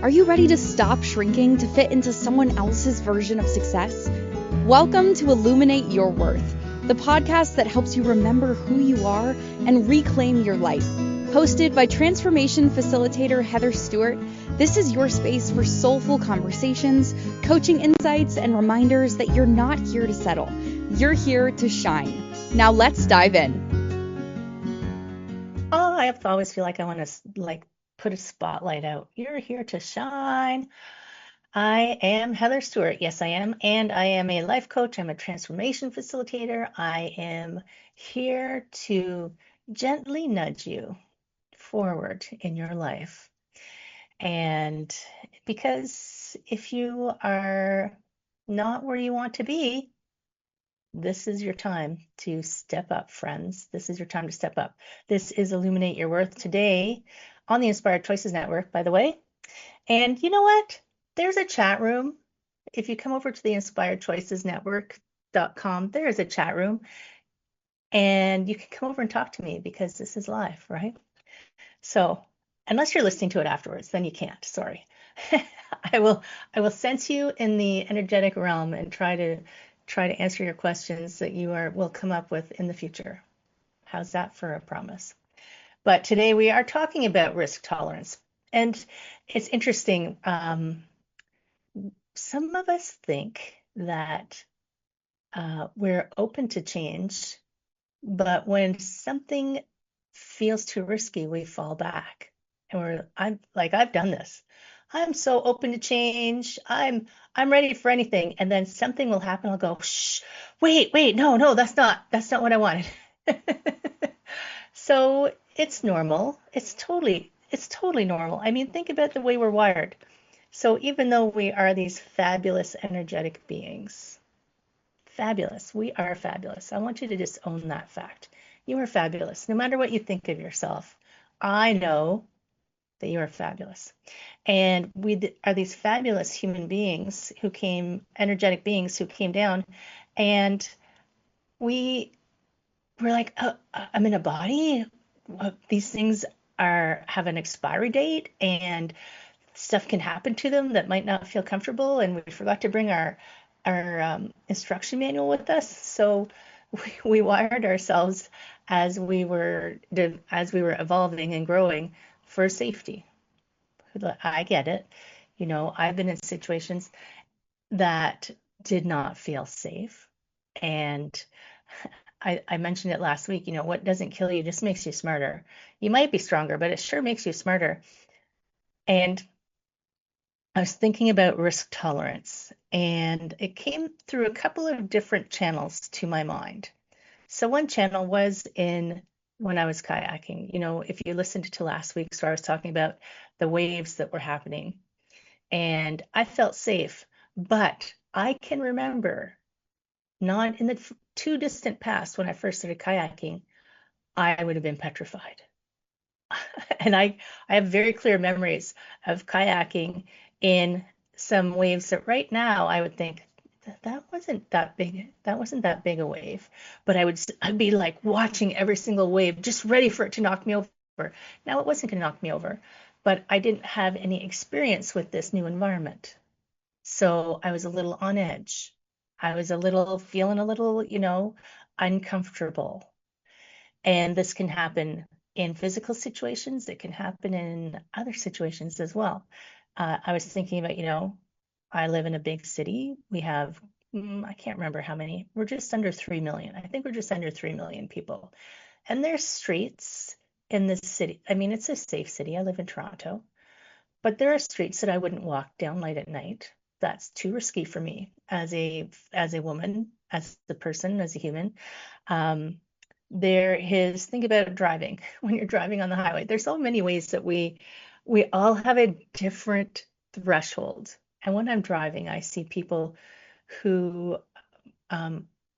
Are you ready to stop shrinking to fit into someone else's version of success? Welcome to Illuminate Your Worth, the podcast that helps you remember who you are and reclaim your life. Hosted by transformation facilitator Heather Stewart, this is your space for soulful conversations, coaching insights, and reminders that you're not here to settle. You're here to shine. Now let's dive in. Oh, I always feel like I want to put a spotlight out. You're here to shine. I am Heather Stewart. Yes, I am. And I am a life coach. I'm a transformation facilitator. I am here to gently nudge you forward in your life. And because if you are not where you want to be, this is your time to step up, friends. This is your time to step up. This is Illuminate Your Worth today on the Inspired Choices Network, by the way. And you know what? There's a chat room. If you come over to the inspiredchoicesnetwork.com, there is a chat room. And you can come over and talk to me because this is live, right? So unless you're listening to it afterwards, then you can't. Sorry. I will sense you in the energetic realm and try to answer your questions that you will come up with in the future. How's that for a promise? But today we are talking about risk tolerance. And it's interesting. Some of us think that we're open to change, but when something feels too risky, we fall back. And I've done this. I'm so open to change. I'm ready for anything. And then something will happen. I'll go, shh, wait, no, that's not what I wanted. So it's normal. It's totally normal. I mean, think about the way we're wired. So even though we are these fabulous energetic beings, fabulous, we are fabulous. I want you to just own that fact. You are fabulous, no matter what you think of yourself. I know that you are fabulous. And we are these fabulous human beings energetic beings who came down, and we're like, oh, I'm in a body. These things have an expiry date, and stuff can happen to them that might not feel comfortable. And we forgot to bring our instruction manual with us, so we wired ourselves as we were evolving and growing for safety. I get it. I've been in situations that did not feel safe. And I mentioned it last week, what doesn't kill you just makes you smarter. You might be stronger, but it sure makes you smarter. And I was thinking about risk tolerance, and it came through a couple of different channels to my mind. So one channel was when I was kayaking. If you listened to last week's where I was talking about the waves that were happening, and I felt safe, but I can remember not in the too distant past when I first started kayaking, I would have been petrified. And I have very clear memories of kayaking in some waves that right now I would think that wasn't that big. That wasn't that big a wave, but I'd be like watching every single wave, just ready for it to knock me over. Now it wasn't going to knock me over, but I didn't have any experience with this new environment. So I was a little on edge. I was feeling a little, uncomfortable. And this can happen in physical situations. It can happen in other situations as well. I was thinking about, I live in a big city. We have, I can't remember how many. We're just under 3 million. I think we're just under 3 million people. And there's streets in this city. I mean, it's a safe city. I live in Toronto. But there are streets that I wouldn't walk down late at night. That's too risky for me as a woman, as a person, as a human. Think about driving. When you're driving on the highway, there's so many ways that we all have a different threshold. And when I'm driving, I see people who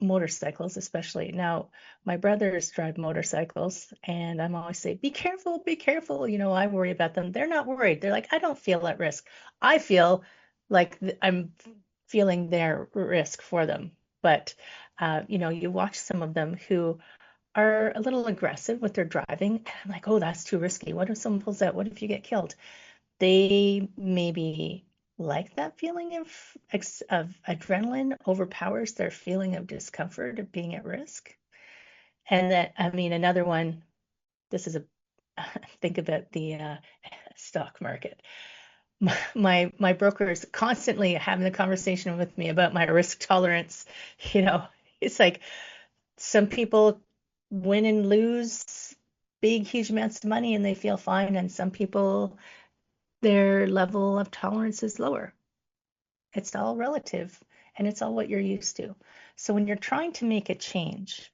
motorcycles, especially. Now, my brothers drive motorcycles, and I'm always saying, be careful, be careful. I worry about them. They're not worried. They're like, I don't feel at risk. I feel like I'm feeling their risk for them. But, you watch some of them who are a little aggressive with their driving. And I'm like, oh, that's too risky. What if someone pulls out? What if you get killed? they maybe like that feeling of adrenaline overpowers their feeling of discomfort of being at risk. And that, I mean, another one, this is a, think about the stock market. My broker is constantly having a conversation with me about my risk tolerance. You know, it's like some people win and lose big, huge amounts of money and they feel fine, and some people, their level of tolerance is lower. It's all relative and it's all what you're used to. So when you're trying to make a change,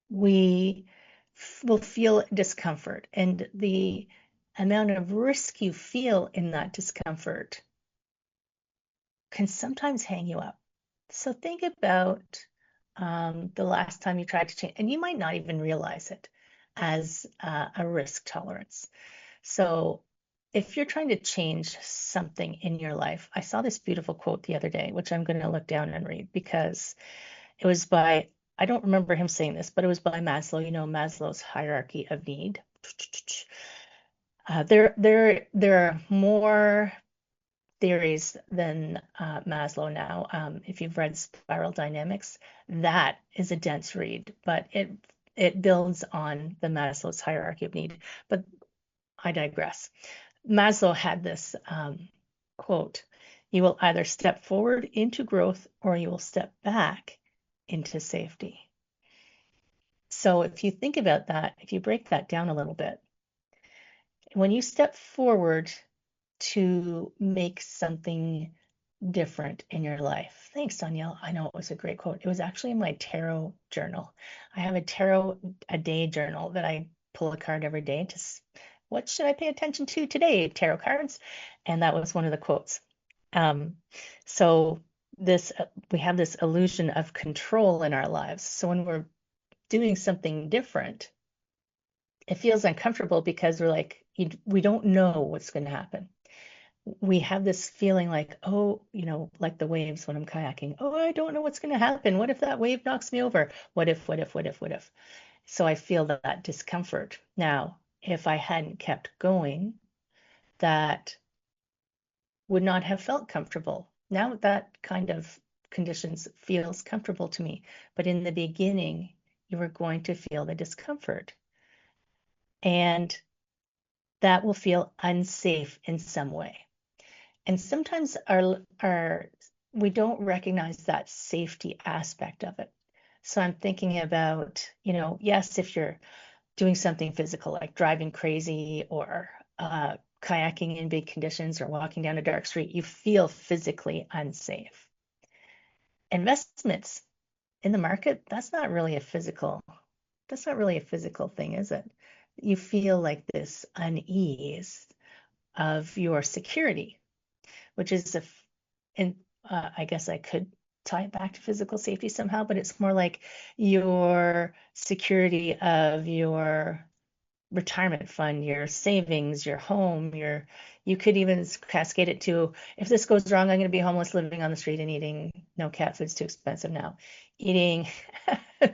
we will feel discomfort, and the amount of risk you feel in that discomfort can sometimes hang you up. So think about the last time you tried to change, and you might not even realize it as a risk tolerance. So if you're trying to change something in your life, I saw this beautiful quote the other day, which I'm going to look down and read because it was by, I don't remember him saying this, but it was by Maslow, you know, Maslow's hierarchy of need. There are more theories than Maslow now. If you've read Spiral Dynamics, that is a dense read, but it builds on the Maslow's hierarchy of need. But I digress. Maslow had this quote: "You will either step forward into growth or you will step back into safety." So if you think about that, if you break that down a little bit, when you step forward to make something different in your life. Thanks, Danielle. I know it was a great quote. It was actually in my tarot journal. I have a tarot a day journal that I pull a card every day to what should I pay attention to today? Tarot cards. And that was one of the quotes. So this we have this illusion of control in our lives. So when we're doing something different, it feels uncomfortable because we're like, we don't know what's going to happen. We have this feeling like, oh, you know, like the waves when I'm kayaking. Oh, I don't know what's going to happen. What if that wave knocks me over? What if, what if, what if, what if? So I feel that discomfort. Now, if I hadn't kept going, that would not have felt comfortable. Now that kind of conditions feels comfortable to me. But in the beginning, you were going to feel the discomfort. And that will feel unsafe in some way. And sometimes we don't recognize that safety aspect of it. So I'm thinking about, you know, yes, if you're doing something physical like driving crazy or kayaking in big conditions or walking down a dark street, you feel physically unsafe. Investments in the market, that's not really a physical thing, is it? You feel like this unease of your security, which is and I guess I could tie it back to physical safety somehow, but it's more like your security of your retirement fund, your savings, your home, you could even cascade it to, if this goes wrong, I'm going to be homeless, living on the street and eating, no, cat food's too expensive now, eating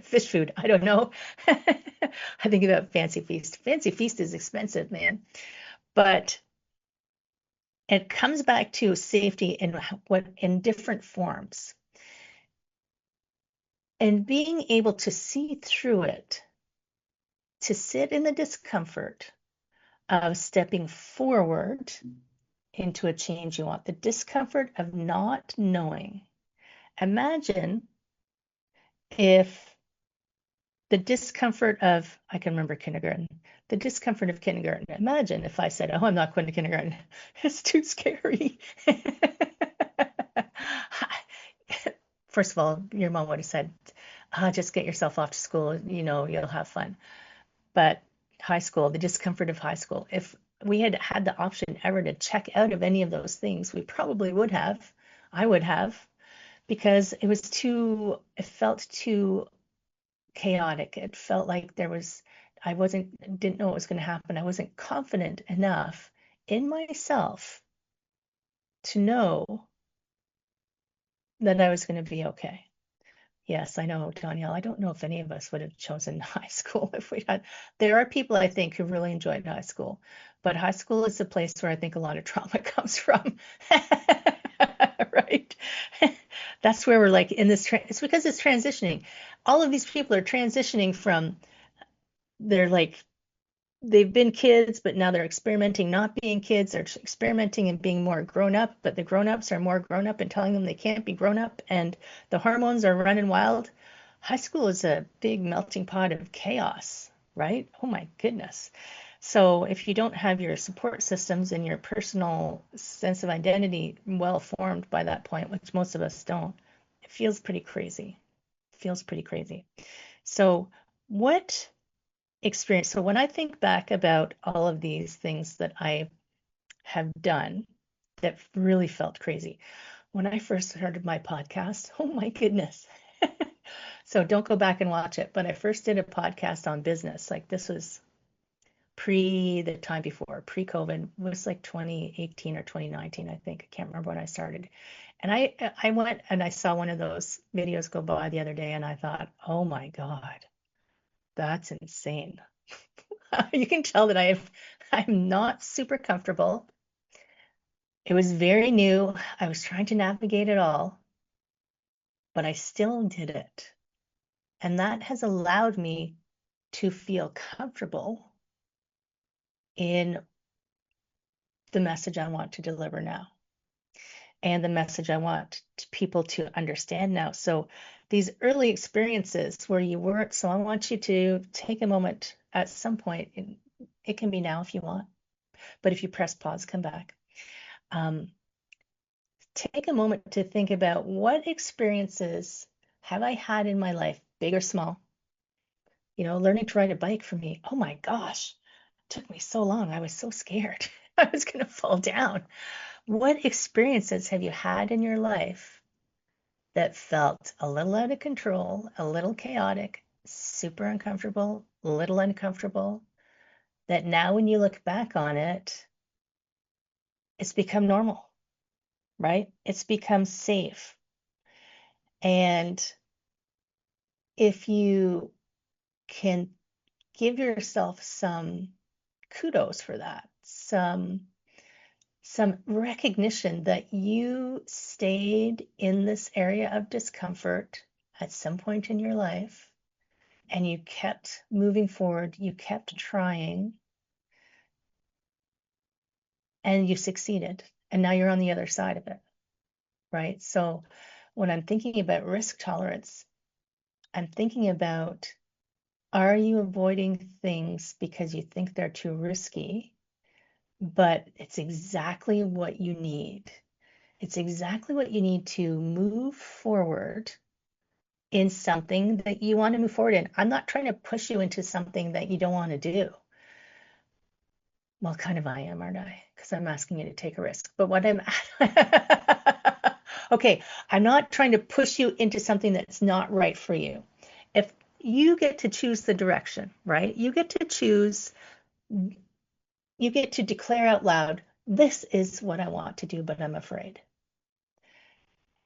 fish food. I don't know. I think about Fancy Feast. Fancy Feast is expensive, man. But it comes back to safety in different forms. And being able to see through it, to sit in the discomfort of stepping forward into a change you want, the discomfort of not knowing. Imagine if the discomfort of, I can remember kindergarten, the discomfort of kindergarten. Imagine if I said, oh, I'm not going to kindergarten. It's too scary. First of all, your mom would have said, just get yourself off to school, you know, you'll have fun. But high school, the discomfort of high school, if we had had the option ever to check out of any of those things, we probably would have. I would have, because it felt too chaotic. It felt like I didn't know what was going to happen. I wasn't confident enough in myself to know that I was going to be okay. Yes, I know, Danielle. I don't know if any of us would have chosen high school if we had. There are people, I think, who really enjoyed high school, But high school is the place where I think a lot of trauma comes from. Right? That's where we're like in this, it's because it's transitioning. All of these people are transitioning from, they're like, they've been kids, but now they're experimenting not being kids. They're experimenting and being more grown up, but the grown ups are more grown up and telling them they can't be grown up, and the hormones are running wild. High school is a big melting pot of chaos, right? Oh my goodness. So if you don't have your support systems and your personal sense of identity well formed by that point, which most of us don't, it feels pretty crazy. It feels pretty crazy. So what experience. So when I think back about all of these things that I have done that really felt crazy, when I first started my podcast, oh my goodness. So don't go back and watch it, but I first did a podcast on business. Like this was the time before, pre-COVID. It was like 2018 or 2019, I think. I can't remember when I started. And I went and I saw one of those videos go by the other day, and I thought, oh my God, that's insane. You can tell that I'm not super comfortable. It was very new. I was trying to navigate it all, but I still did it. And that has allowed me to feel comfortable in the message I want to deliver now and the message I want people to understand now. So these early experiences where you weren't, so I want you to take a moment at some point. It can be now if you want, but if you press pause, come back. Take a moment to think about what experiences have I had in my life, big or small. Learning to ride a bike for me, oh my gosh, it took me so long. I was so scared I was going to fall down. What experiences have you had in your life that felt a little out of control, a little chaotic, super uncomfortable, a little uncomfortable, that now when you look back on it, it's become normal, right? It's become safe. And if you can give yourself some kudos for that, some recognition that you stayed in this area of discomfort at some point in your life and you kept moving forward, you kept trying, and you succeeded, and now you're on the other side of it, right? So when I'm thinking about risk tolerance, I'm thinking about, are you avoiding things because you think they're too risky, but it's exactly what you need? It's exactly what you need to move forward in something that you want to move forward in. I'm not trying to push you into something that you don't want to do. Well, kind of I am, aren't I? Because I'm asking you to take a risk. But what I'm okay, I'm not trying to push you into something that's not right for you. If you get to choose the direction, right? You get to choose, you get to declare out loud, this is what I want to do, but I'm afraid.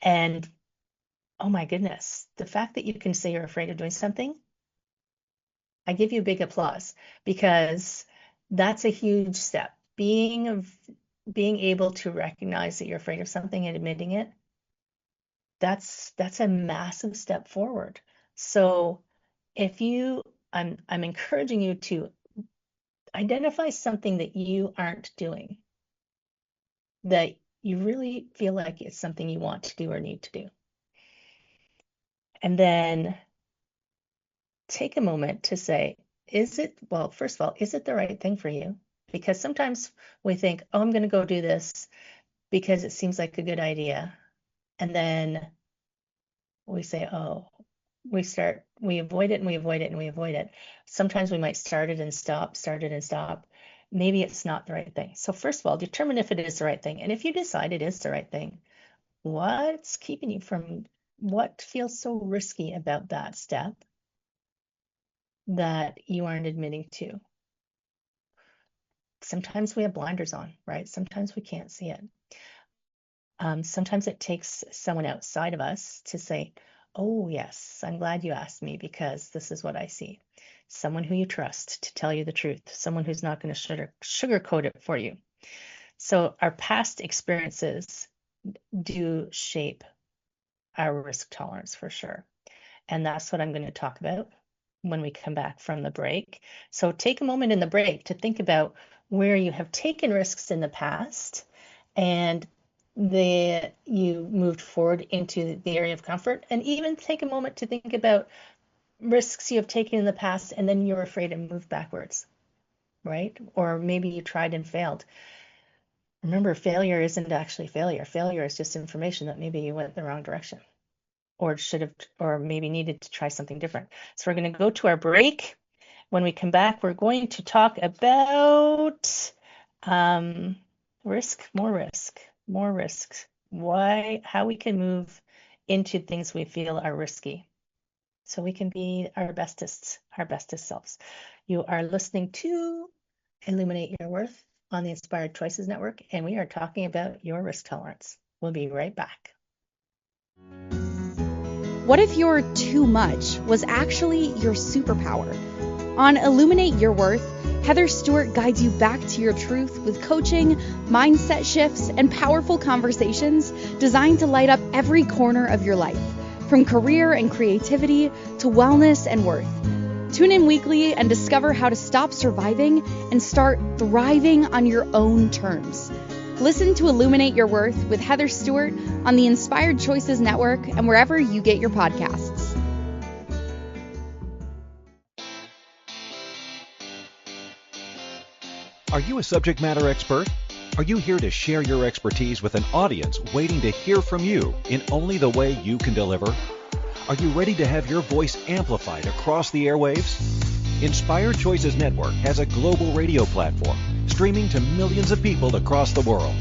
And oh my goodness, the fact that you can say you're afraid of doing something, I give you a big applause, because that's a huge step. Being able to recognize that you're afraid of something and admitting it, that's a massive step forward. So I'm encouraging you to identify something that you aren't doing, that you really feel like it's something you want to do or need to do. And then take a moment to say, first of all, is it the right thing for you? Because sometimes we think, oh, I'm going to go do this because it seems like a good idea. And then we say, oh, we avoid it and we avoid it and we avoid it. Sometimes we might start it and stop. Maybe it's not the right thing. So first of all, determine if it is the right thing. And if you decide it is the right thing, what's keeping you from, what feels so risky about that step that you aren't admitting to? Sometimes we have blinders on, right? Sometimes we can't see it. Sometimes it takes someone outside of us to say, oh, yes, I'm glad you asked me because this is what I see. someone who you trust to tell you the truth, someone who's not going to sugarcoat it for you. So our past experiences do shape our risk tolerance for sure. And that's what I'm going to talk about when we come back from the break. So take a moment in the break to think about where you have taken risks in the past and you moved forward into the area of comfort, and even take a moment to think about risks you have taken in the past and then you're afraid and moved backwards, right? Or maybe you tried and failed. Remember, failure isn't actually failure. Failure is just information that maybe you went the wrong direction or should have, or maybe needed to try something different. So we're going to go to our break. When we come back, we're going to talk about risk, more risks. How we can move into things we feel are risky, so we can be our bestest selves. You are listening to Illuminate Your Worth on the Inspired Choices Network, and we are talking about your risk tolerance. We'll be right back. What if your too much was actually your superpower? On Illuminate Your Worth, Heather Stewart guides you back to your truth with coaching, mindset shifts, and powerful conversations designed to light up every corner of your life, from career and creativity to wellness and worth. Tune in weekly and discover how to stop surviving and start thriving on your own terms. Listen to Illuminate Your Worth with Heather Stewart on the Inspired Choices Network and wherever you get your podcasts. Are you a subject matter expert? Are you here to share your expertise with an audience waiting to hear from you in only the way you can deliver? Are you ready to have your voice amplified across the airwaves? Inspired Choices Network has a global radio platform streaming to millions of people across the world.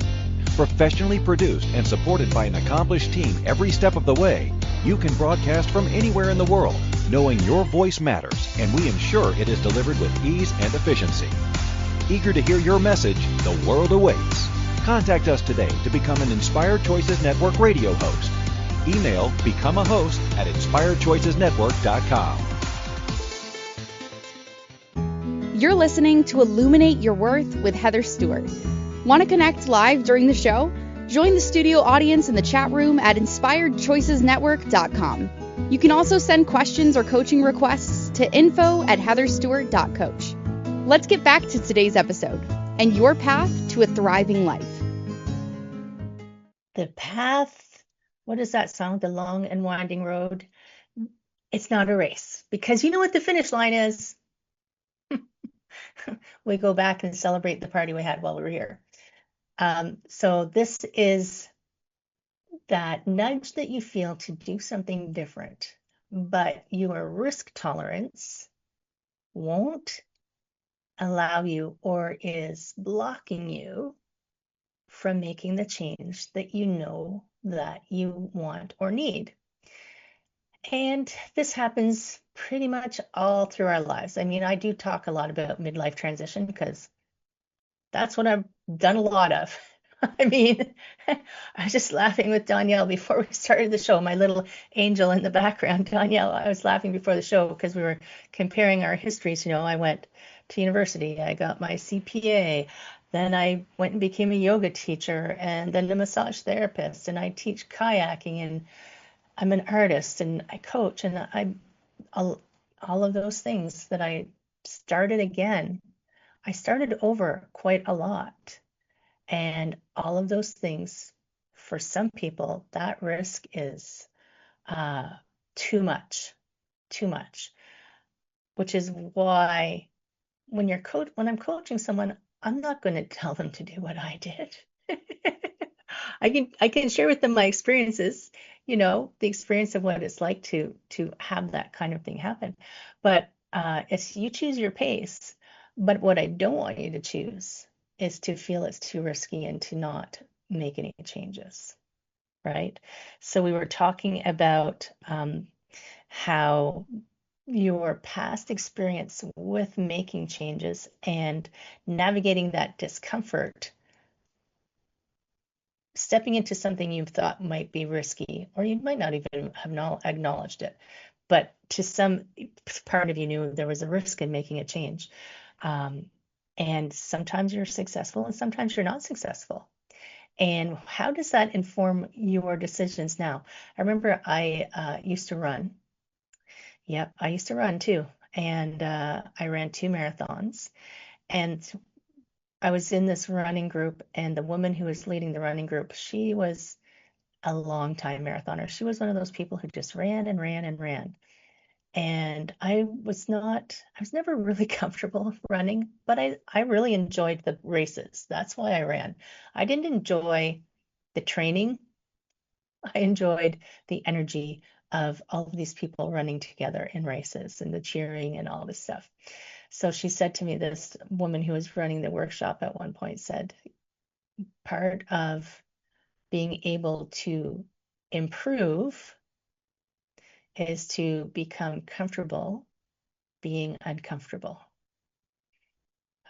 Professionally produced and supported by an accomplished team every step of the way, you can broadcast from anywhere in the world, knowing your voice matters, and we ensure it is delivered with ease and efficiency. Eager to hear your message, the world awaits. Contact us today to become an Inspired Choices Network radio host. Email becomeahost@inspiredchoicesnetwork.com. You're listening to Illuminate Your Worth with Heather Stewart. Want to connect live during the show? Join the studio audience in the chat room at inspiredchoicesnetwork.com. You can also send questions or coaching requests to info@heatherstewart.coach. Let's get back to today's episode and your path to a thriving life. The path, what does that sound? The long and winding road. It's not a race, because you know what the finish line is? We go back and celebrate the party we had while we were here. So this is that nudge that you feel to do something different, but your risk tolerance won't allow you or is blocking you from making the change that you know that you want or need. And this happens pretty much all through our lives. I mean, I do talk a lot about midlife transition because that's what I've done a lot of. I mean, I was just laughing with Danielle before we started the show, my little angel in the background, Danielle. I was laughing before the show because we were comparing our histories. You know, I went to university, I got my CPA, then I went and became a yoga teacher and then a massage therapist, and I teach kayaking, and I'm an artist and I coach, and all of those things that I started again. I started over quite a lot. And all of those things, for some people, that risk is too much, which is why when I'm coaching someone, I'm not going to tell them to do what I did. I can share with them my experiences, you know, the experience of what it's like to have that kind of thing happen. But it's you choose your pace. But what I don't want you to choose is to feel it's too risky and to not make any changes, right? So we were talking about how your past experience with making changes and navigating that discomfort, stepping into something you thought might be risky, or you might not even have acknowledged it, but to some part of you knew there was a risk in making a change. And sometimes you're successful and sometimes you're not successful. And how does that inform your decisions now? I remember I used to run. Yep, I used to run too. And I ran 2 marathons. And I was in this running group, and the woman who was leading the running group, she was a long time marathoner. She was one of those people who just ran and ran and ran. And I was never really comfortable running, but I really enjoyed the races. That's why I ran. I didn't enjoy the training. I enjoyed the energy of all of these people running together in races and the cheering and all this stuff. So she said to me, this woman who was running the workshop at one point said, part of being able to improve is to become comfortable being uncomfortable.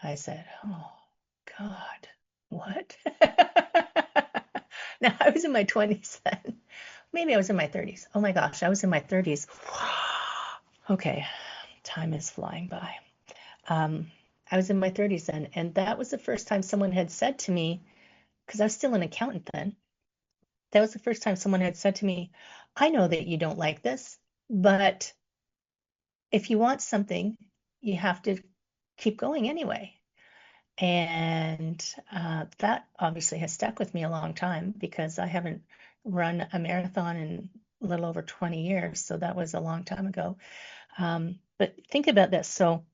I said, oh, God, what? Now, I was in my 20s then. Maybe I was in my 30s. Oh my gosh, I was in my 30s. Okay, time is flying by. I was in my 30s then, and that was the first time someone had said to me, because I was still an accountant then, that was the first time someone had said to me, I know that you don't like this, but if you want something, you have to keep going anyway. And that obviously has stuck with me a long time because I haven't run a marathon in a little over 20 years. So that was a long time ago. But think about this. So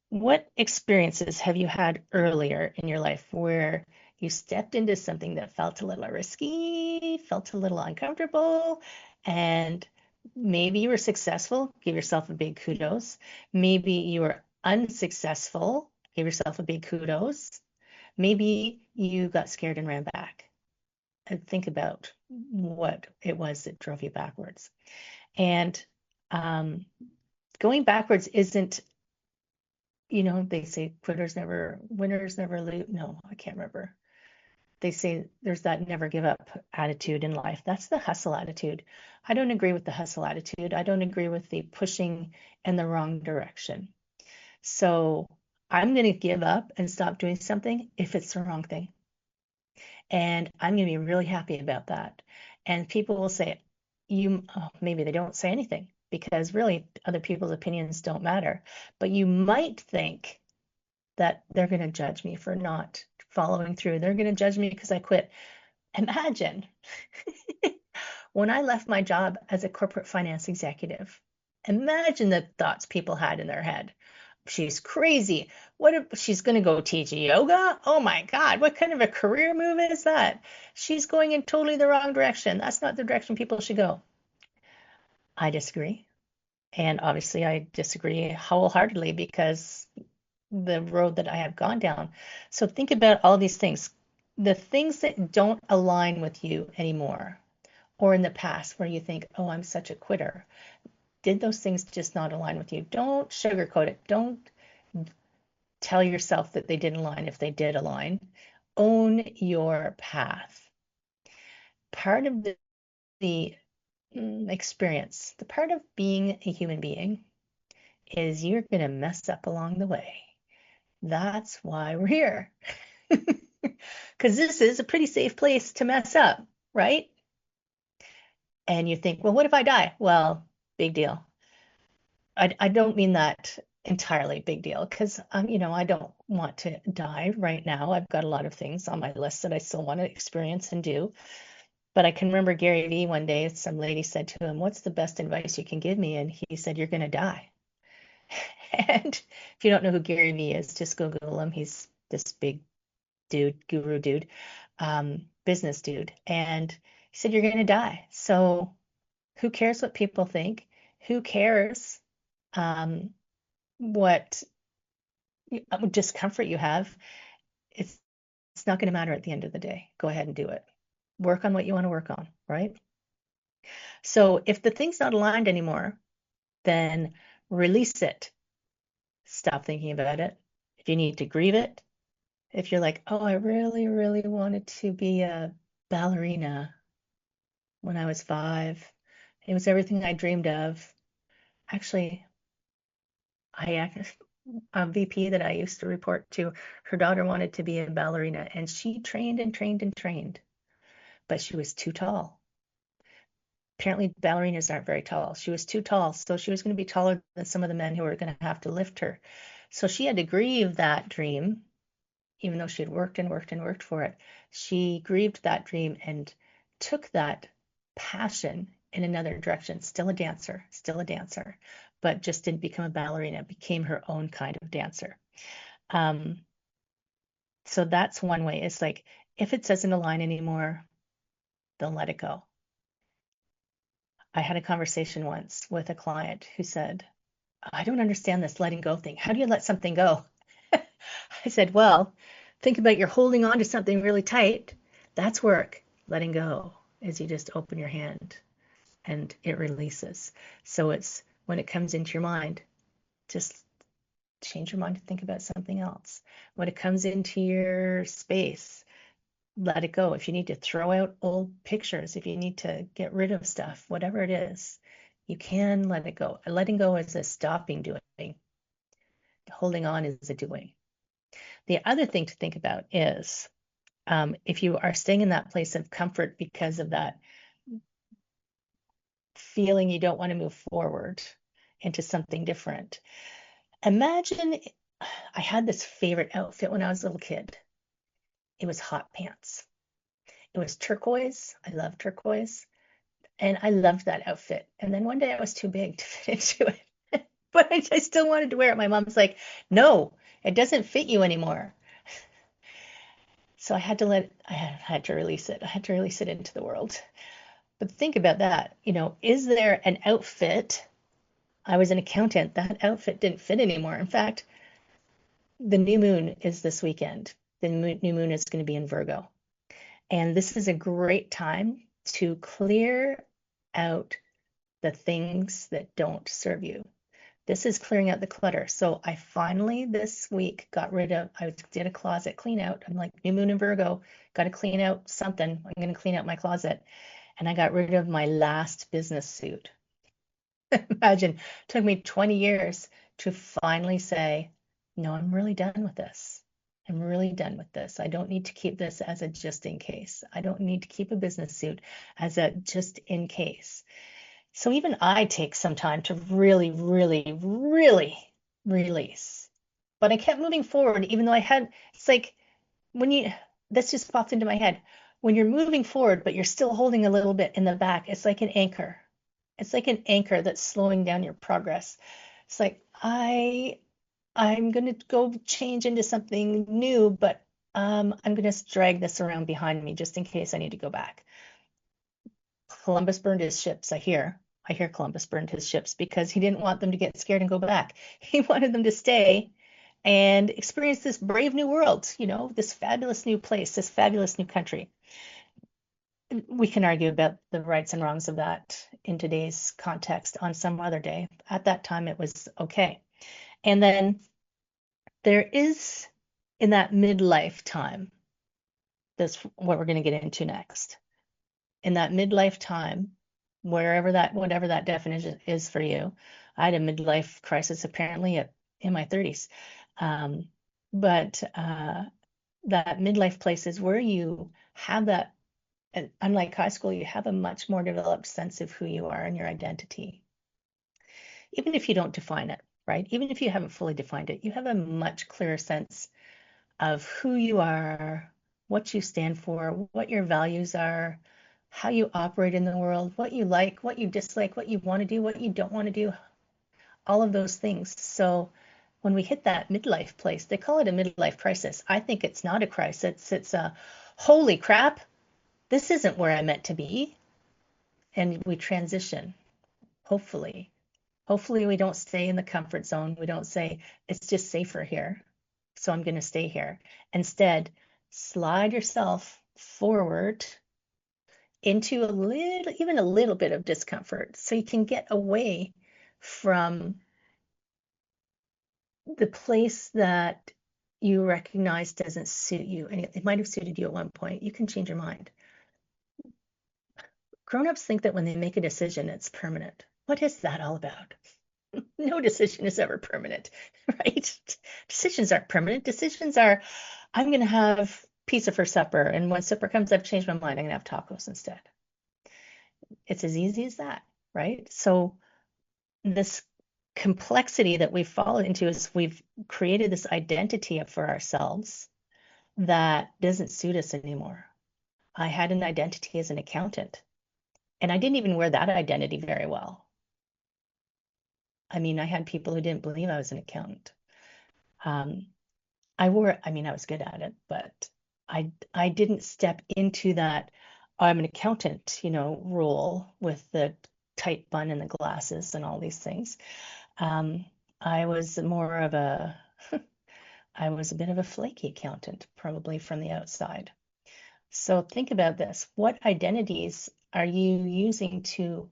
what experiences have you had earlier in your life where you stepped into something that felt a little risky, felt a little uncomfortable, and maybe you were successful, give yourself a big kudos. Maybe you were unsuccessful, give yourself a big kudos. Maybe you got scared and ran back. And think about what it was that drove you backwards. And going backwards isn't, they say winners never lose. No, I can't remember. They say there's that never give up attitude in life. That's the hustle attitude. I don't agree with the hustle attitude. I don't agree with the pushing in the wrong direction. So I'm going to give up and stop doing something if it's the wrong thing. And I'm going to be really happy about that. And people will say, maybe they don't say anything because really other people's opinions don't matter. But you might think that they're going to judge me for not following through. They're going to judge me because I quit. Imagine when I left my job as a corporate finance executive, imagine the thoughts people had in their head. She's crazy. What if she's going to go teach yoga? Oh my God, what kind of a career move is that? She's going in totally the wrong direction. That's not the direction people should go. I disagree. And obviously, I disagree wholeheartedly because the road that I have gone down. So think about all these things, the things that don't align with you anymore, or in the past where you think, oh, I'm such a quitter. Did those things just not align with you? Don't sugarcoat it. Don't tell yourself that they didn't align if they did align. Own your path. Part of the experience, the part of being a human being is you're going to mess up along the way. That's why we're here. Because this is a pretty safe place to mess up, right? And you think, well, what if I die? Well, big deal. I don't mean that entirely big deal because I don't want to die right now. I've got a lot of things on my list that I still want to experience and do. But I can remember Gary Vee one day, some lady said to him, what's the best advice you can give me? And he said, you're going to die. And if you don't know who Gary Vee is, just go Google him. He's this big dude, guru dude, business dude. And he said, you're going to die. So who cares what people think? Who cares what discomfort you have? It's not going to matter at the end of the day. Go ahead and do it. Work on what you want to work on, right? So if the thing's not aligned anymore, then release it. Stop thinking about it. If you need to grieve it, if you're like, oh, I really, really wanted to be a ballerina when I was 5, it was everything I dreamed of. Actually, a VP that I used to report to, her daughter wanted to be a ballerina, and she trained and trained and trained, but she was too tall. Apparently, ballerinas aren't very tall. She was too tall, so she was going to be taller than some of the men who were going to have to lift her. So she had to grieve that dream, even though she had worked and worked and worked for it. She grieved that dream and took that passion in another direction. Still a dancer, but just didn't become a ballerina, became her own kind of dancer. So that's one way. It's like, if it doesn't align anymore, then let it go. I had a conversation once with a client who said, I don't understand this letting go thing. How do you let something go? I said, well, think about you're holding on to something really tight. That's work. Letting go is you just open your hand and it releases. So it's when it comes into your mind, just change your mind to think about something else. When it comes into your space, let it go. If you need to throw out old pictures, if you need to get rid of stuff, whatever it is, you can let it go. Letting go is a stopping doing. Holding on is a doing. The other thing to think about is if you are staying in that place of comfort because of that feeling you don't want to move forward into something different. Imagine I had this favorite outfit when I was a little kid. It was hot pants. It was turquoise. I love turquoise. And I loved that outfit. And then one day I was too big to fit into it. But I still wanted to wear it. My mom's like, no, it doesn't fit you anymore. So I had to release it. I had to release it into the world. But think about that. Is there an outfit? I was an accountant. That outfit didn't fit anymore. In fact, the new moon is this weekend. The new moon is going to be in Virgo. And this is a great time to clear out the things that don't serve you. This is clearing out the clutter. So I finally this week I did a closet clean out. I'm like, new moon in Virgo, got to clean out something. I'm going to clean out my closet. And I got rid of my last business suit. Imagine, it took me 20 years to finally say, no, I'm really done with this. I'm really done with this. I don't need to keep this as a just in case. I don't need to keep a business suit as a just in case. So even I take some time to really, really, really release. But I kept moving forward, even though it's like this just popped into my head. When you're moving forward, but you're still holding a little bit in the back, it's like an anchor. It's like an anchor that's slowing down your progress. It's like, I'm going to go change into something new, but I'm going to drag this around behind me just in case I need to go back. Columbus burned his ships, I hear. I hear Columbus burned his ships because he didn't want them to get scared and go back. He wanted them to stay and experience this brave new world, this fabulous new place, this fabulous new country. We can argue about the rights and wrongs of that in today's context on some other day. At that time, it was okay. And then there is, in that midlife time, that's what we're going to get into next. In that midlife time, whatever that definition is for you. I had a midlife crisis apparently in my 30s. But that midlife place is where you have that, unlike high school, you have a much more developed sense of who you are and your identity. Even if you don't define it, right? Even if you haven't fully defined it, you have a much clearer sense of who you are, what you stand for, what your values are, how you operate in the world, what you like, what you dislike, what you want to do, what you don't want to do, all of those things. So when we hit that midlife place, they call it a midlife crisis. I think it's not a crisis. It's a holy crap, this isn't where I'm meant to be. And we transition, hopefully. Hopefully we don't stay in the comfort zone. We don't say, it's just safer here, so I'm going to stay here. Instead, slide yourself forward into even a little bit of discomfort so you can get away from the place that you recognize doesn't suit you. And it might have suited you at one point. You can change your mind. Grown-ups think that when they make a decision, it's permanent. What is that all about? No decision is ever permanent, right? Decisions aren't permanent. Decisions are, I'm going to have pizza for supper, and when supper comes, I've changed my mind. I'm going to have tacos instead. It's as easy as that, right? So this complexity that we've fallen into is we've created this identity for ourselves that doesn't suit us anymore. I had an identity as an accountant, and I didn't even wear that identity very well. I mean, I had people who didn't believe I was an accountant. Um, I was good at it, but I didn't step into that I'm an accountant, role with the tight bun and the glasses and all these things. Um, I was more of a I was a bit of a flaky accountant, probably from the outside. So think about this. What identities are you using to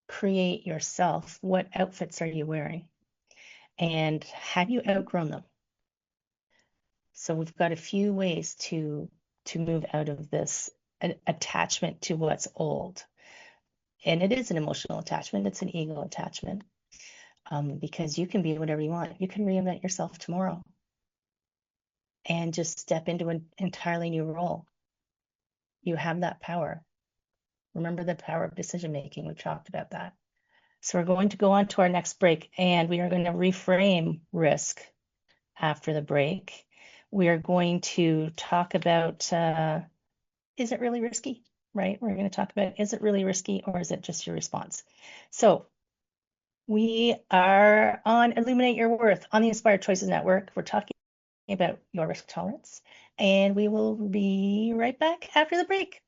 create yourself? What outfits are you wearing? And have you outgrown them? So we've got a few ways to move out of this attachment to what's old. And it is an emotional attachment, it's an ego attachment, because you can be whatever you want. You can reinvent yourself tomorrow and just step into an entirely new role. You have that power. Remember the power of decision making. We've talked about that. So we're going to go on to our next break, and we are going to reframe risk after the break. We are going to talk about is it really risky, right? We're going to talk about, is it really risky, or is it just your response? So we are on Illuminate Your Worth on the Inspired Choices Network. We're talking about your risk tolerance, and we will be right back after the break.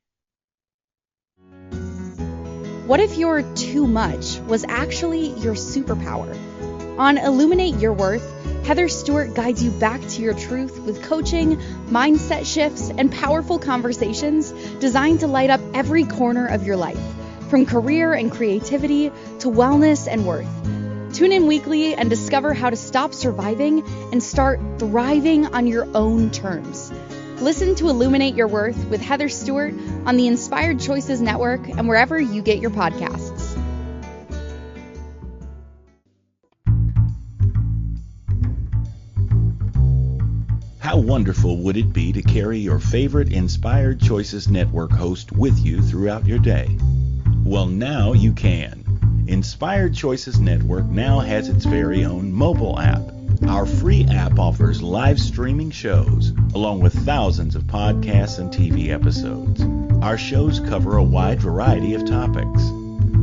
What if your too much was actually your superpower? On Illuminate Your Worth, Heather Stewart guides you back to your truth with coaching, mindset shifts, and powerful conversations designed to light up every corner of your life, from career and creativity to wellness and worth. Tune in weekly and discover how to stop surviving and start thriving on your own terms. Listen to Illuminate Your Worth with Heather Stewart on the Inspired Choices Network and wherever you get your podcasts. How wonderful would it be to carry your favorite Inspired Choices Network host with you throughout your day? Well, now you can. Inspired Choices Network now has its very own mobile app. Our free app offers live streaming shows, along with thousands of podcasts and TV episodes. Our shows cover a wide variety of topics.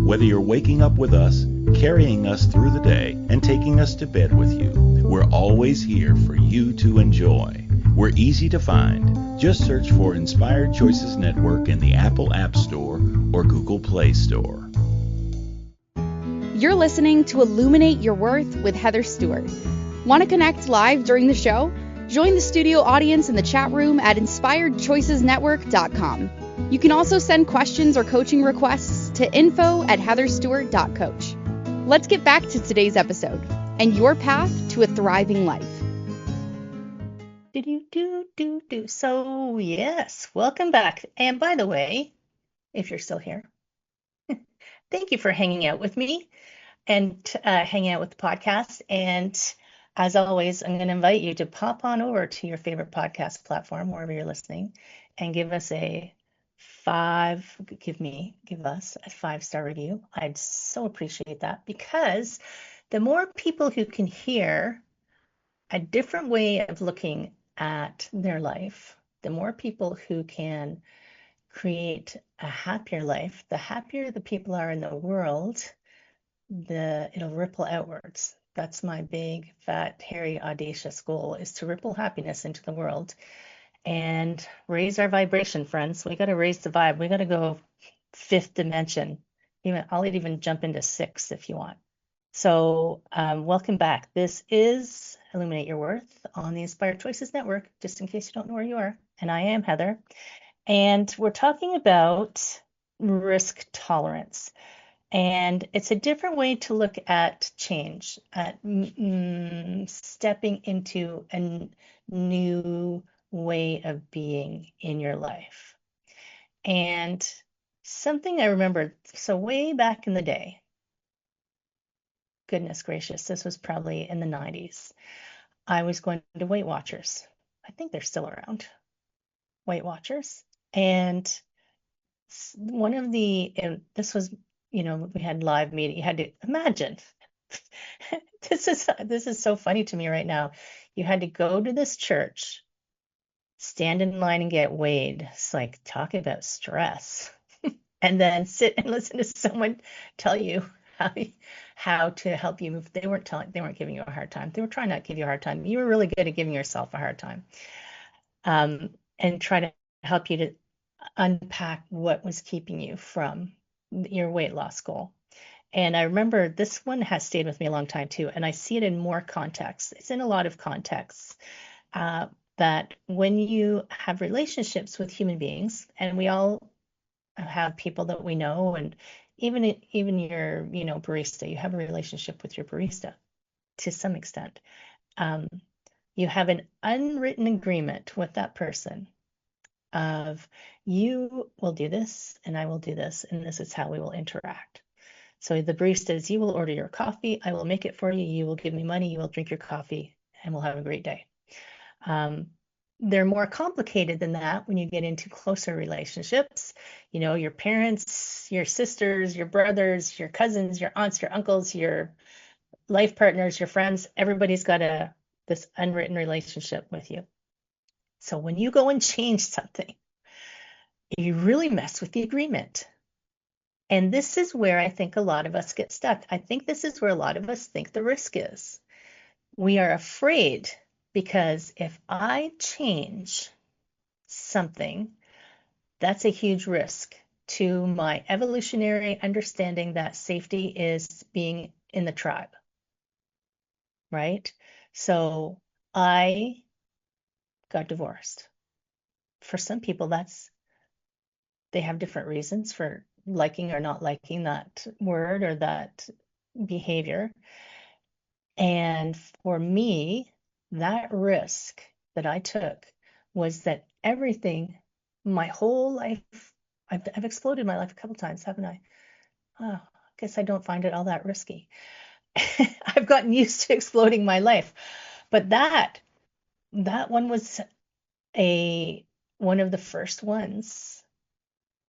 Whether you're waking up with us, carrying us through the day, and taking us to bed with you, we're always here for you to enjoy. We're easy to find. Just search for Inspired Choices Network in the Apple App Store or Google Play Store. You're listening to Illuminate Your Worth with Heather Stewart. Want to connect live during the show? Join the studio audience in the chat room at inspiredchoicesnetwork.com. You can also send questions or coaching requests to info@heatherstewart.coach. Let's get back to today's episode and your path to a thriving life. So yes, welcome back. And by the way, if you're still here, thank you for hanging out with me and hanging out with the podcast. And as always, I'm going to invite you to pop on over to your favorite podcast platform, wherever you're listening, and give us a give us a 5-star review. I'd so appreciate that, because the more people who can hear a different way of looking at their life, the more people who can create a happier life, the happier the people are in the world, it'll ripple outwards. That's my big, fat, hairy, audacious goal, is to ripple happiness into the world and raise our vibration, friends. We got to raise the vibe. We got to go 5th dimension. I'll even jump into 6 if you want. So welcome back. This is Illuminate Your Worth on the Inspired Choices Network, just in case you don't know where you are. And I am Heather. And we're talking about risk tolerance. And it's a different way to look at change, at stepping into a new way of being in your life. And something I remember, so way back in the day, goodness gracious, this was probably in the 90s. I was going to Weight Watchers. I think they're still around, Weight Watchers. And one of the, and this was, we had live meeting. You had to imagine. This is so funny to me right now. You had to go to this church, stand in line and get weighed. It's like, talk about stress. And then sit and listen to someone tell you how to help you move. They weren't giving you a hard time. They were trying not to give you a hard time. You were really good at giving yourself a hard time. And try to help you to unpack what was keeping you from your weight loss goal. And I remember this one has stayed with me a long time too. And I see it in more contexts. It's in a lot of contexts that when you have relationships with human beings, and we all have people that we know, and even your barista, you have a relationship with your barista to some extent. You have an unwritten agreement with that person of, you will do this and I will do this, and this is how we will interact. So the barista is, you will order your coffee, I will make it for you, you will give me money, you will drink your coffee, and we'll have a great day. They're more complicated than that when you get into closer relationships. Your parents, your sisters, your brothers, your cousins, your aunts, your uncles, your life partners, your friends, everybody's got this unwritten relationship with you. So when you go and change something, you really mess with the agreement. And this is where I think a lot of us get stuck. I think this is where a lot of us think the risk is. We are afraid because if I change something, that's a huge risk to my evolutionary understanding that safety is being in the tribe, right? So I got divorced. For some people, they have different reasons for liking or not liking that word or that behavior. And for me, that risk that I took was that everything, my whole life, I've exploded my life a couple times, haven't I? Oh, I guess I don't find it all that risky. I've gotten used to exploding my life. But that one was one of the first ones.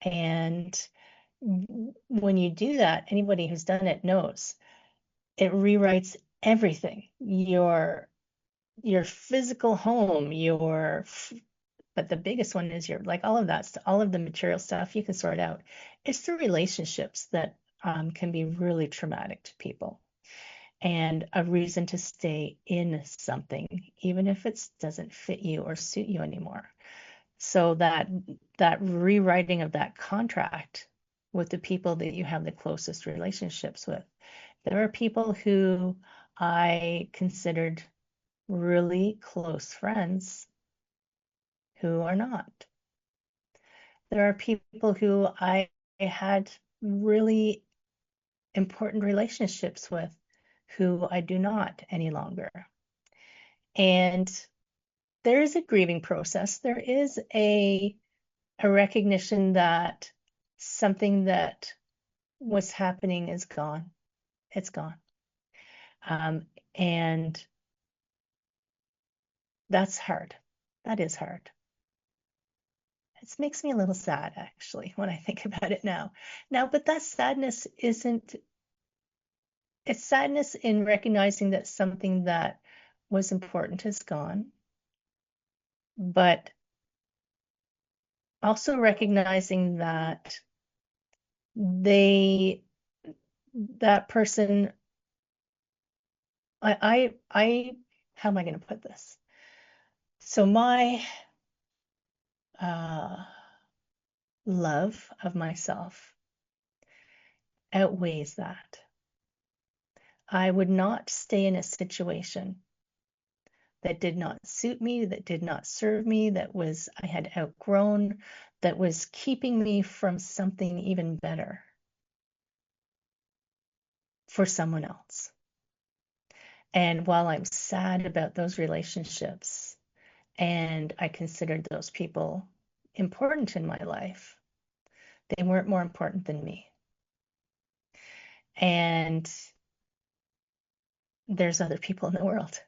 And when you do that, anybody who's done it knows it rewrites everything. Your physical home, but the biggest one is all of that, all of the material stuff you can sort out. It's the relationships that can be really traumatic to people, and a reason to stay in something, even if it doesn't fit you or suit you anymore. So that rewriting of that contract with the people that you have the closest relationships with. There are people who I considered really close friends who are not. There are people who I had really important relationships with who I do not any longer. And there is a grieving process. There is a recognition that something that was happening is gone. It's gone. And that's hard. That is hard. It makes me a little sad, actually, when I think about it now. But that sadness it's sadness in recognizing that something that was important is gone, but also recognizing that that person, I how am I going to put this? So my love of myself outweighs that. I would not stay in a situation that did not suit me, that did not serve me, I had outgrown, that was keeping me from something even better for someone else. And while I'm sad about those relationships, and I considered those people important in my life, they weren't more important than me. And there's other people in the world,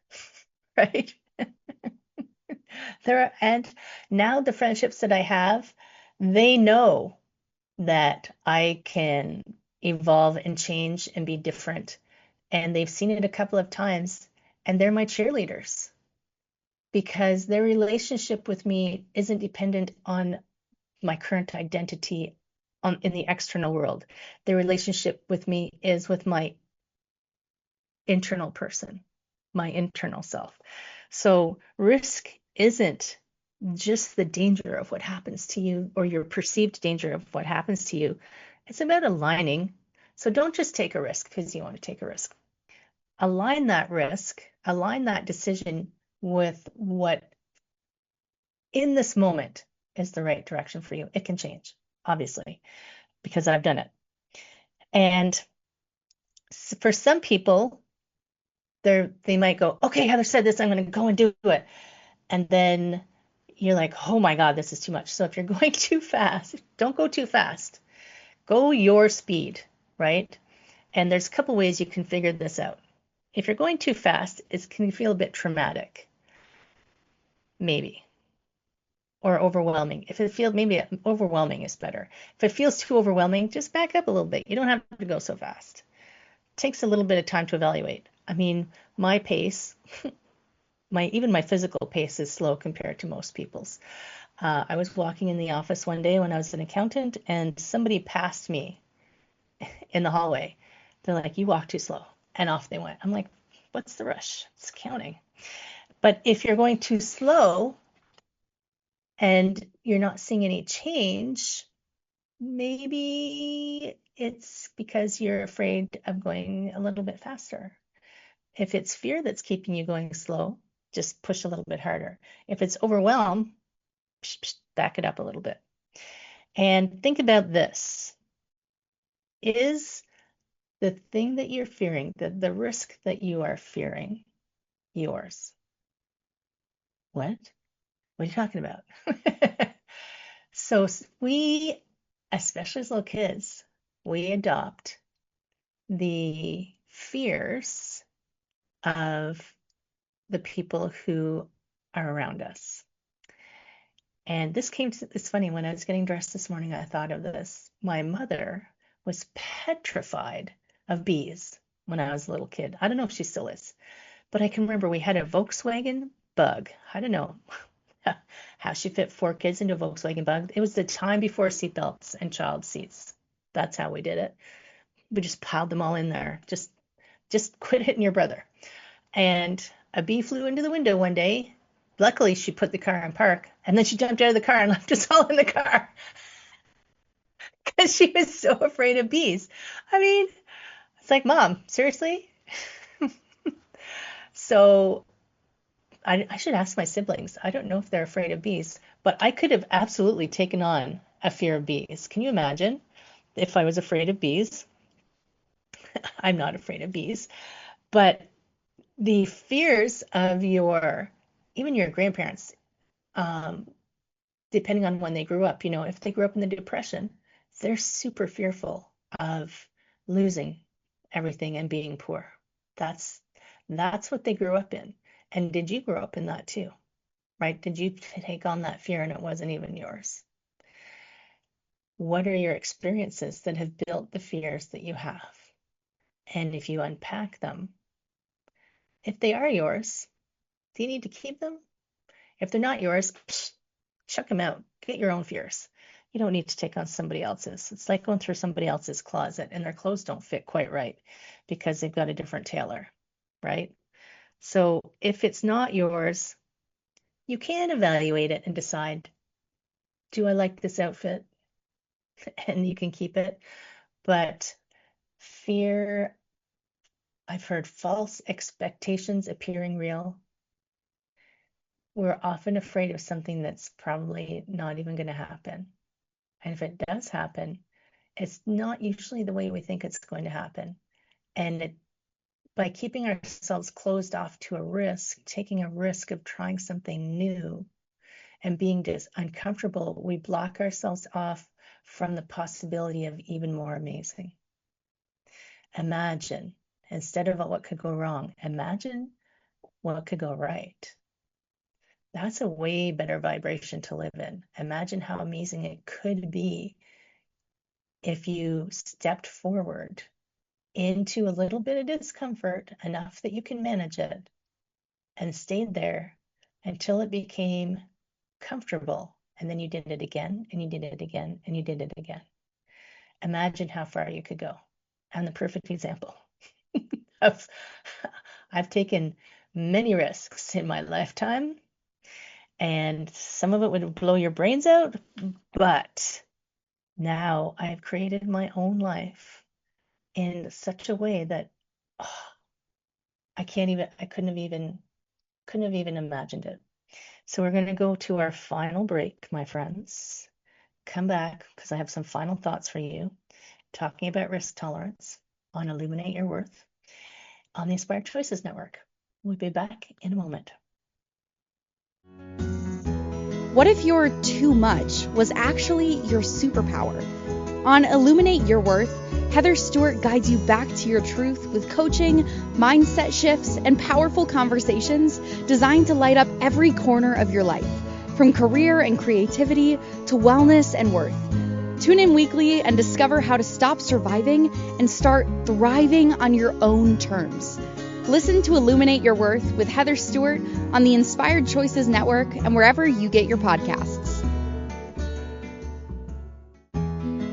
right? And now the friendships that I have, they know that I can evolve and change and be different. And they've seen it a couple of times, and they're my cheerleaders because their relationship with me isn't dependent on my current identity in the external world. Their relationship with me is with my internal person, my internal self. So risk isn't just the danger of what happens to you or your perceived danger of what happens to you. It's about aligning. So don't just take a risk because you want to take a risk. Align that risk, align that decision with what in this moment is the right direction for you. It can change, obviously, because I've done it. And for some people, they might go, okay, Heather said this, I'm going to go and do it. And then you're like, oh my God, this is too much. So if you're going too fast, don't go too fast. Go your speed, right? And there's a couple ways you can figure this out. If you're going too fast, it can feel a bit traumatic, maybe, or overwhelming. If it feels, maybe overwhelming is better. If it feels too overwhelming, just back up a little bit. You don't have to go so fast. It takes a little bit of time to evaluate. I mean, my pace, even my physical pace is slow compared to most people's. I was walking in the office one day when I was an accountant, and somebody passed me in the hallway. They're like, you walk too slow. And off they went. I'm like, what's the rush? It's counting. But if you're going too slow and you're not seeing any change, maybe it's because you're afraid of going a little bit faster. If it's fear that's keeping you going slow, just push a little bit harder. If it's overwhelm, back it up a little bit. And think about this. Is the thing that you're fearing, the risk that you are fearing, yours? What? What are you talking about? So we, especially as little kids, we adopt the fears of the people who are around us. And it's funny, when I was getting dressed this morning, I thought of this. My mother was petrified of bees when I was a little kid. I don't know if she still is, but I can remember we had a Volkswagen Bug. I don't know how she fit 4 kids into a Volkswagen Bug. It was the time before seatbelts and child seats. That's how we did it. We just piled them all in there. Just quit hitting your brother. And a bee flew into the window one day. Luckily, she put the car in park, and then she jumped out of the car and left us all in the car because she was so afraid of bees. I mean, it's like, Mom, seriously? So I should ask my siblings. I don't know if they're afraid of bees, but I could have absolutely taken on a fear of bees. Can you imagine if I was afraid of bees? I'm not afraid of bees, but the fears of even your grandparents, depending on when they grew up, if they grew up in the Depression, they're super fearful of losing everything and being poor. That's what they grew up in. And did you grow up in that too? Right? Did you take on that fear and it wasn't even yours? What are your experiences that have built the fears that you have? And if you unpack them, if they are yours, do you need to keep them? If they're not yours, chuck them out. Get your own fears. You don't need to take on somebody else's. It's like going through somebody else's closet and their clothes don't fit quite right because they've got a different tailor, right? So if it's not yours, you can evaluate it and decide, do I like this outfit? And you can keep it. But fear, I've heard false expectations appearing real. We're often afraid of something that's probably not even going to happen. And if it does happen, it's not usually the way we think it's going to happen. And by keeping ourselves closed off to a risk, taking a risk of trying something new and being uncomfortable, we block ourselves off from the possibility of even more amazing. Imagine Instead of what could go wrong, imagine what could go right. That's a way better vibration to live in. Imagine how amazing it could be if you stepped forward into a little bit of discomfort, enough that you can manage it, and stayed there until it became comfortable. And then you did it again, and you did it again, and you did it again. Imagine how far you could go. I'm the perfect example. I've taken many risks in my lifetime, and some of it would blow your brains out, but now I've created my own life in such a way that I couldn't have even imagined it. So we're going to go to our final break, my friends. Come back because I have some final thoughts for you, talking about risk tolerance on Illuminate Your Worth on the Inspired Choices Network. We'll be back in a moment. What if your too much was actually your superpower? On Illuminate Your Worth, Heather Stewart guides you back to your truth with coaching, mindset shifts, and powerful conversations designed to light up every corner of your life, from career and creativity to wellness and worth. Tune in weekly and discover how to stop surviving and start thriving on your own terms. Listen to Illuminate Your Worth with Heather Stewart on the Inspired Choices Network and wherever you get your podcasts.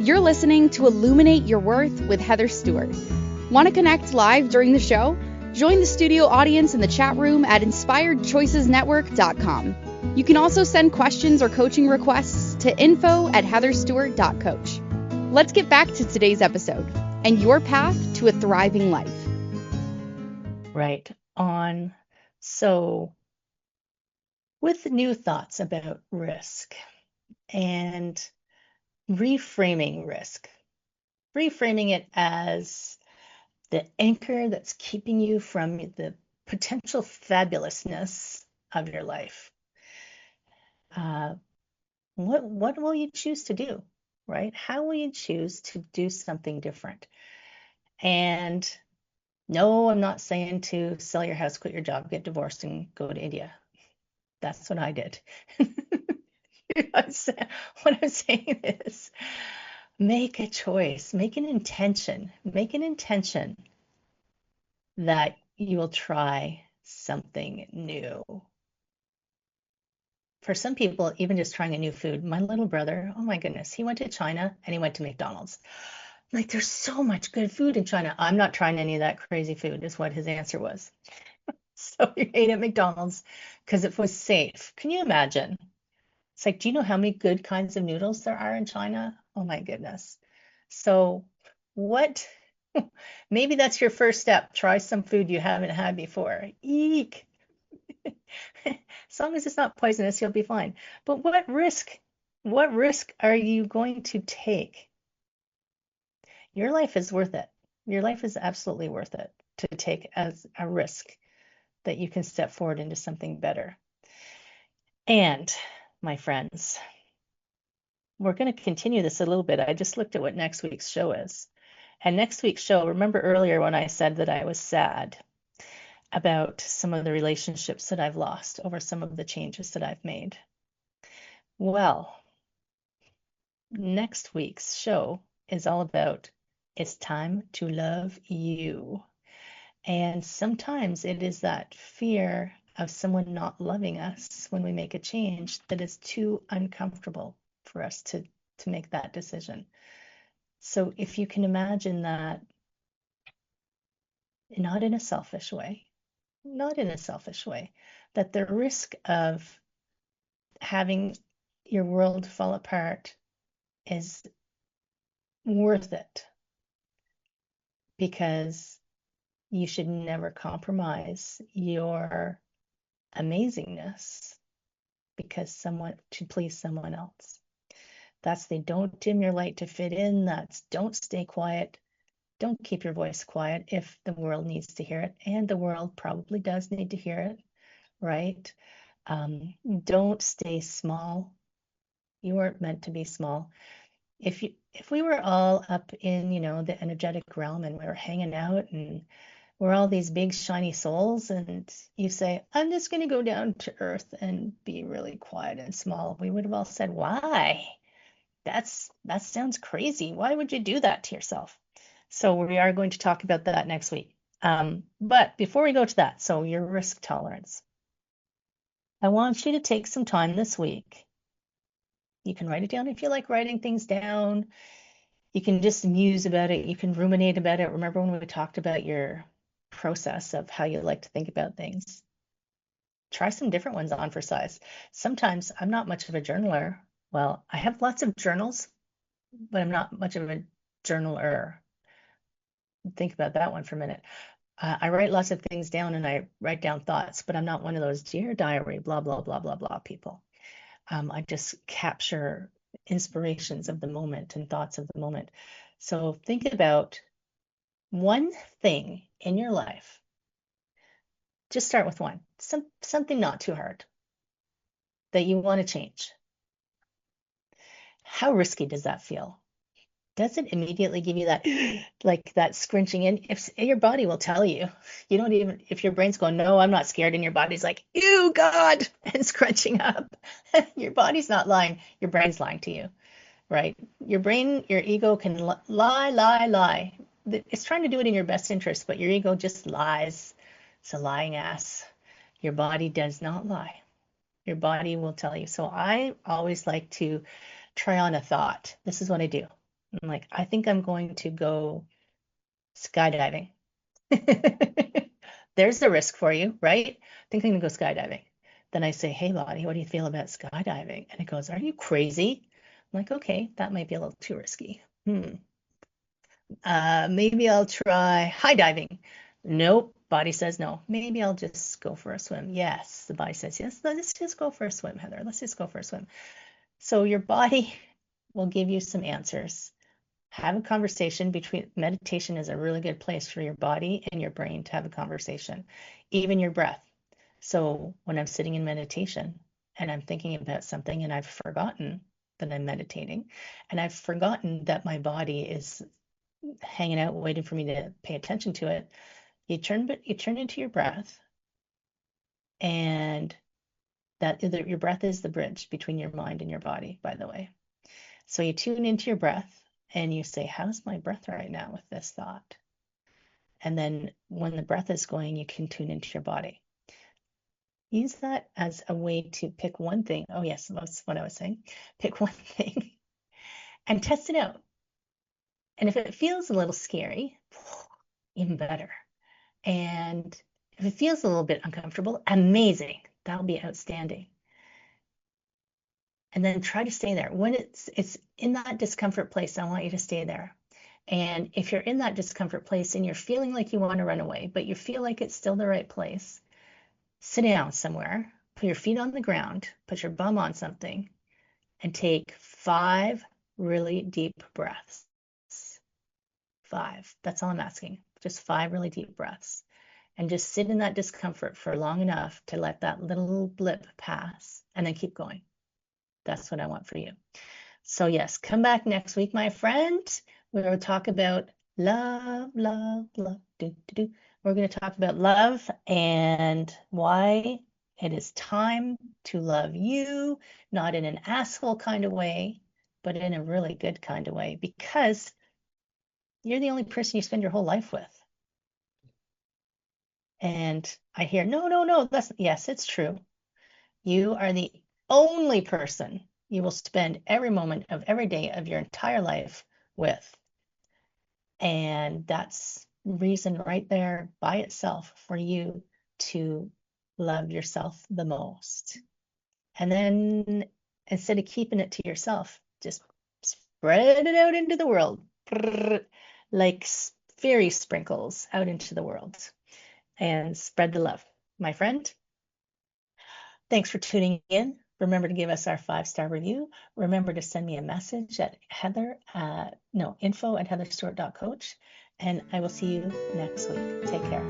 You're listening to Illuminate Your Worth with Heather Stewart. Want to connect live during the show? Join the studio audience in the chat room at inspiredchoicesnetwork.com. You can also send questions or coaching requests to info@heatherstewart.coach. Let's get back to today's episode and your path to a thriving life. Right on. So, with new thoughts about risk and reframing risk, reframing it as the anchor that's keeping you from the potential fabulousness of your life. What will you choose to do, right? How will you choose to do something different? And no, I'm not saying to sell your house, quit your job, get divorced, and go to India. That's what I did. What I'm saying is make a choice, make an intention that you will try something new. For some people, even just trying a new food. My little brother, oh my goodness, he went to China and he went to McDonald's. Like, there's so much good food in China. I'm not trying any of that crazy food, is what his answer was. So he ate at McDonald's because it was safe. Can you imagine? It's like, do you know how many good kinds of noodles there are in China? Oh my goodness. So what? Maybe that's your first step. Try some food you haven't had before. Eek. As long as it's not poisonous, you'll be fine. But what risk are you going to take? Your life is worth it. Your life is absolutely worth it to take as a risk that you can step forward into something better. And my friends, we're going to continue this a little bit. I just looked at what next week's show is. And next week's show, remember earlier when I said that I was sad about some of the relationships that I've lost over some of the changes that I've made? Well, next week's show is all about it's time to love you. And sometimes it is that fear of someone not loving us when we make a change that is too uncomfortable for us to make that decision. So if you can imagine that, not in a selfish way, that the risk of having your world fall apart is worth it, because you should never compromise your amazingness to please someone else. That's the don't dim your light to fit in. That's don't stay quiet. Don't keep your voice quiet if the world needs to hear it. And the world probably does need to hear it, right? Don't stay small. You weren't meant to be small. If we were all up in, the energetic realm and we were hanging out and We're all these big shiny souls, and you say, I'm just going to go down to earth and be really quiet and small. We would have all said, why? That sounds crazy. Why would you do that to yourself? So we are going to talk about that next week. But before we go to that, so your risk tolerance. I want you to take some time this week. You can write it down if you like writing things down. You can just muse about it. You can ruminate about it. Remember when we talked about your process of how you like to think about things? Try some different ones on for size. Sometimes I'm not much of a journaler. Well, I have lots of journals, but I'm not much of a journaler. Think about that one for a minute. I write lots of things down and I write down thoughts, but I'm not one of those dear diary, blah, blah, blah, blah, blah people. I just capture inspirations of the moment and thoughts of the moment. So think about one thing in your life. Just start with one, something not too hard that you want to change. How risky does that feel? Does it immediately give you that, like that scrunching in? If your body will tell you, you don't even, if your brain's going, no, I'm not scared, and your body's like, ew, God, and scrunching up. Your body's not lying. Your brain's lying to you, right? Your brain, your ego can lie. It's trying to do it in your best interest, but your ego just lies. It's a lying ass. Your body does not lie. Your body will tell you. So I always like to try on a thought. This is what I do. I'm like, I think I'm going to go skydiving. There's a risk for you, right? I think I'm going to go skydiving. Then I say, hey, Lottie, what do you feel about skydiving? And it goes, are you crazy? I'm like, okay, that might be a little too risky. Maybe I'll try high diving. Nope. Body says no. Maybe I'll just go for a swim. Yes. The body says yes. Let's just go for a swim, Heather. Let's just go for a swim. So your body will give you some answers. Have a conversation. Meditation is a really good place for your body and your brain to have a conversation, even your breath. So when I'm sitting in meditation and I'm thinking about something and I've forgotten that I'm meditating and I've forgotten that my body is hanging out waiting for me to pay attention to it, you turn into your breath, and that your breath is the bridge between your mind and your body, by the way. So you tune into your breath and you say, how's my breath right now with this thought? And then when the breath is going, you can tune into your body. Use that as a way to pick one thing. Oh, yes, that's what I was saying. Pick one thing and test it out. And if it feels a little scary, even better. And if it feels a little bit uncomfortable, amazing. That'll be outstanding. And then try to stay there. When it's in that discomfort place, I want you to stay there. And if you're in that discomfort place and you're feeling like you want to run away, but you feel like it's still the right place, sit down somewhere, put your feet on the ground, put your bum on something, and take 5 really deep breaths. 5. That's all I'm asking. Just 5 really deep breaths. And just sit in that discomfort for long enough to let that little blip pass and then keep going. That's what I want for you. So yes, come back next week, my friend. We're going to talk about love. We're going to talk about love and why it is time to love you, not in an asshole kind of way, but in a really good kind of way, because you're the only person you spend your whole life with. And I hear, no, yes, it's true. You are the only person you will spend every moment of every day of your entire life with. And that's reason right there by itself for you to love yourself the most. And then instead of keeping it to yourself, just spread it out into the world, like fairy sprinkles out into the world, and spread the love. My friend, thanks for tuning in. Remember to give us our 5-star review. Remember to send me a message at info@heatherstewart.coach. And I will see you next week. Take care.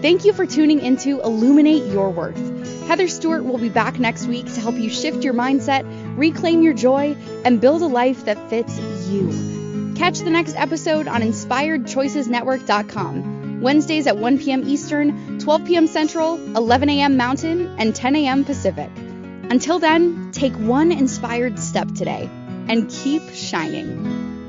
Thank you for tuning into Illuminate Your Worth. Heather Stewart will be back next week to help you shift your mindset, reclaim your joy, and build a life that fits you. Catch the next episode on InspiredChoicesNetwork.com. Wednesdays at 1 p.m. Eastern, 12 p.m. Central, 11 a.m. Mountain, and 10 a.m. Pacific. Until then, take one inspired step today and keep shining.